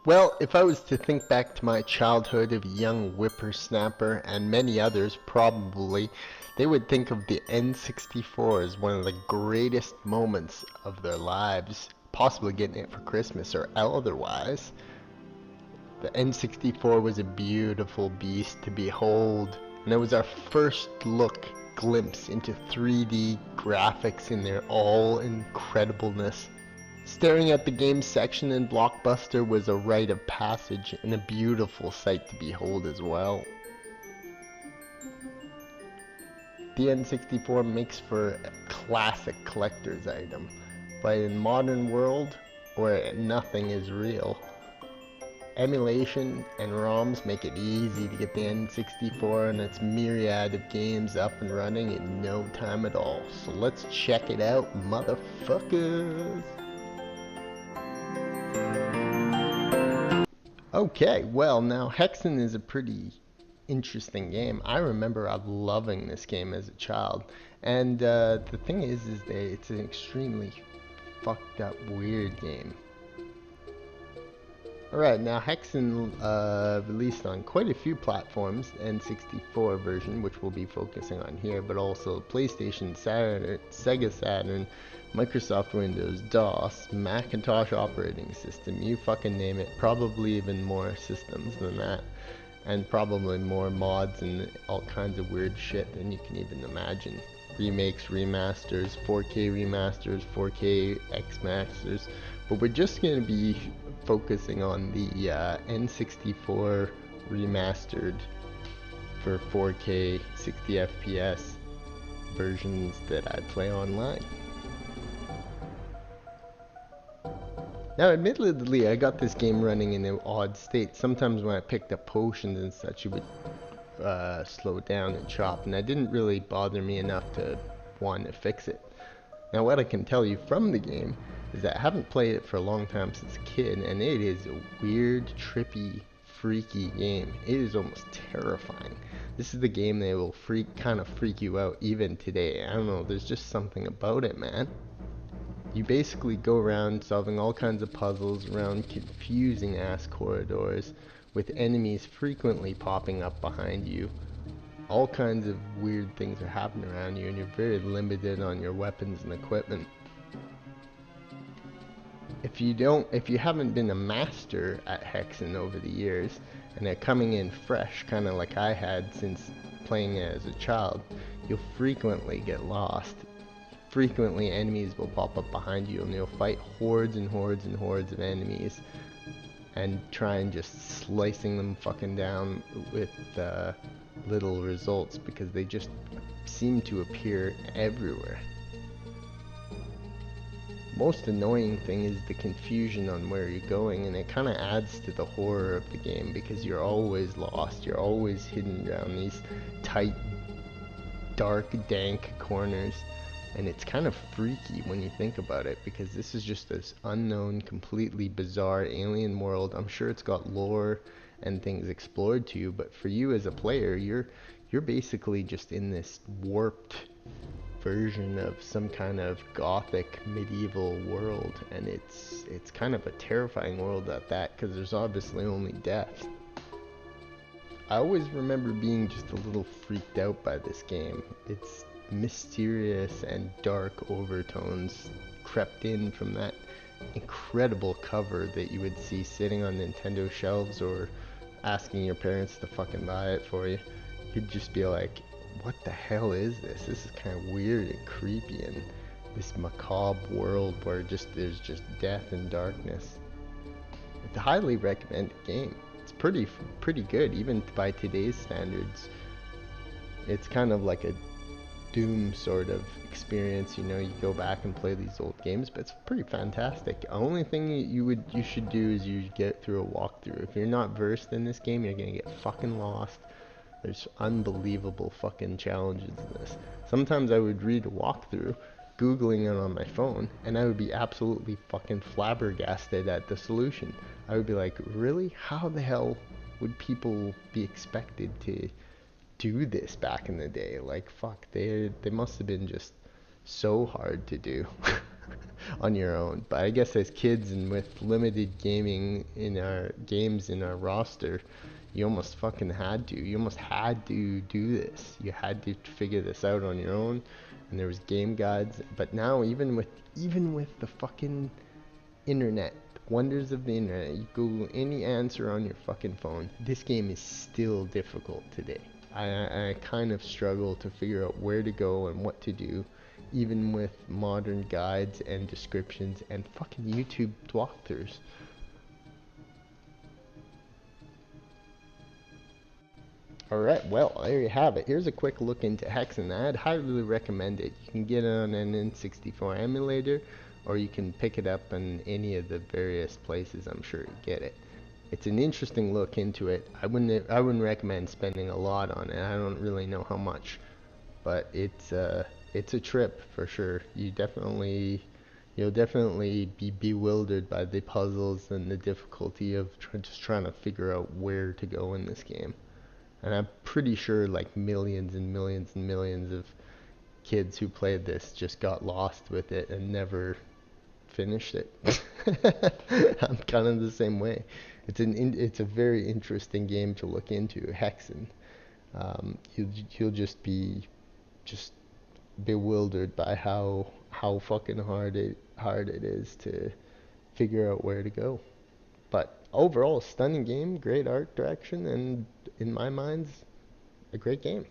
Well, if I was to think back to my childhood of a young whippersnapper, and many others probably, they would think of the N64 as one of the greatest moments of their lives, possibly getting it for Christmas or otherwise. The N64 was a beautiful beast to behold, and it was our first glimpse into 3D graphics in their all incredibleness. Staring at the game section in Blockbuster was a rite of passage and a beautiful sight to behold as well. The N64 makes for a classic collector's item, but in modern world where nothing is real, emulation and ROMs make it easy to get the N64 and its myriad of games up and running in no time at all. So let's check it out, motherfuckers! Okay, well now Hexen is a pretty interesting game. I remember loving this game as a child, and the thing is that it's an extremely fucked up weird game. Alright, now Hexen released on quite a few platforms, N64 version, which we'll be focusing on here, but also PlayStation, Saturn, Sega Saturn, Microsoft Windows, DOS, Macintosh operating system, you fucking name it, probably even more systems than that, and probably more mods and all kinds of weird shit than you can even imagine. Remakes, remasters, 4K remasters, 4K X Masters, but we're just going to be focusing on the N64 remastered for 4K 60 FPS versions that I play online. Now admittedly I got this game running in an odd state. Sometimes when I picked up potions and such it would slow down and chop, and that didn't really bother me enough to want to fix it. Now what I can tell you from the game is that I haven't played it for a long time since a kid, and it is a weird, trippy, freaky game. It is almost terrifying. This is the game that will kind of freak you out even today. I don't know, there's just something about it, man. You basically go around solving all kinds of puzzles around confusing ass corridors with enemies frequently popping up behind you. All kinds of weird things are happening around you, and you're very limited on your weapons and equipment. If you haven't been a master at Hexen over the years, and are coming in fresh, kind of like I had since playing it as a child, you'll frequently get lost. Frequently enemies will pop up behind you, and you'll fight hordes and hordes and hordes of enemies, and try and just slicing them fucking down with little results, because they just seem to appear everywhere. Most annoying thing is the confusion on where you're going, and it kind of adds to the horror of the game because you're always lost, you're always hidden around these tight, dark, dank corners, and it's kind of freaky when you think about it because this is just this unknown, completely bizarre alien world. I'm sure it's got lore and things explored to you, but for you as a player, you're basically just in this warped version of some kind of gothic medieval world, and it's kind of a terrifying world at that because there's obviously only death. I always remember being just a little freaked out by this game. Its mysterious and dark overtones crept in from that incredible cover that you would see sitting on Nintendo shelves or asking your parents to fucking buy it for you. You'd just be like, what the hell is this? This is kind of weird and creepy, and this macabre world where there's just death and darkness. I'd highly recommend the game. It's pretty good, even by today's standards. It's kind of like a Doom sort of experience, you know, you go back and play these old games, but it's pretty fantastic. The only thing you should do is you get through a walkthrough. If you're not versed in this game, you're gonna get fucking lost. There's unbelievable fucking challenges in this. Sometimes I would read a walkthrough, googling it on my phone, and I would be absolutely fucking flabbergasted at the solution. I would be like, really? How the hell would people be expected to do this back in the day? Like, fuck, they must have been just so hard to do. on your own. But I guess as kids and with limited gaming in our games in our roster, you almost fucking had to. You almost had to do this. You had to figure this out on your own. And there was game guides. But now even with the fucking internet, the wonders of the internet, you Google any answer on your fucking phone. This game is still difficult today. I kind of struggle to figure out where to go and what to do, even with modern guides and descriptions and fucking YouTube walkthroughs. Alright, well, there you have it. Here's a quick look into Hexen. I'd highly recommend it. You can get it on an N64 emulator, or you can pick it up in any of the various places I'm sure you get it. It's an interesting look into it. I wouldn't recommend spending a lot on it. I don't really know how much, but it's a trip for sure. You'll definitely be bewildered by the puzzles and the difficulty of just trying to figure out where to go in this game. And I'm pretty sure like millions and millions and millions of kids who played this just got lost with it and never finished it. I'm kind of the same way. It's a very interesting game to look into, Hexen. You'll just be just bewildered by how fucking hard it is to figure out where to go. But overall, stunning game, great art direction, and in my mind, a great game.